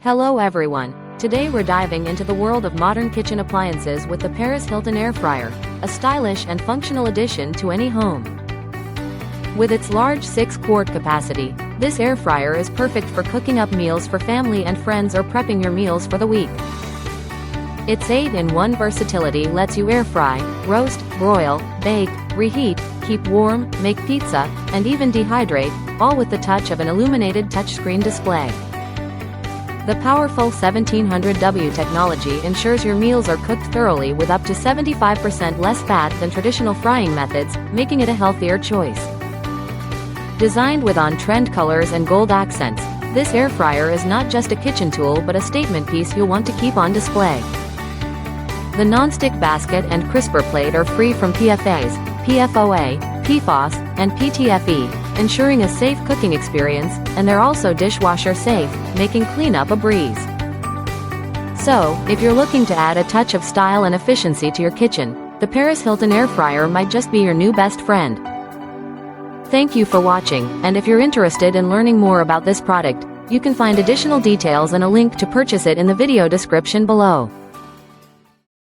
Hello everyone. Today we're diving into the world of modern kitchen appliances with the Paris Hilton Air Fryer, a stylish and functional addition to any home. With its large 6-quart capacity, this air fryer is perfect for cooking up meals for family and friends or prepping your meals for the week. Its 8-in-1 versatility lets you air fry, roast, broil, bake, reheat, keep warm, make pizza, and even dehydrate, all with the touch of an illuminated touchscreen display. The powerful 1700W technology ensures your meals are cooked thoroughly with up to 75% less fat than traditional frying methods, making it a healthier choice. Designed with on-trend colors and gold accents, this air fryer is not just a kitchen tool but a statement piece you'll want to keep on display. The non-stick basket and crisper plate are free from PFAs, PFOA, PFOS, and PTFE, ensuring a safe cooking experience, and they're also dishwasher-safe, making cleanup a breeze. So, if you're looking to add a touch of style and efficiency to your kitchen, the Paris Hilton Air Fryer might just be your new best friend. Thank you for watching, and if you're interested in learning more about this product, you can find additional details and a link to purchase it in the video description below.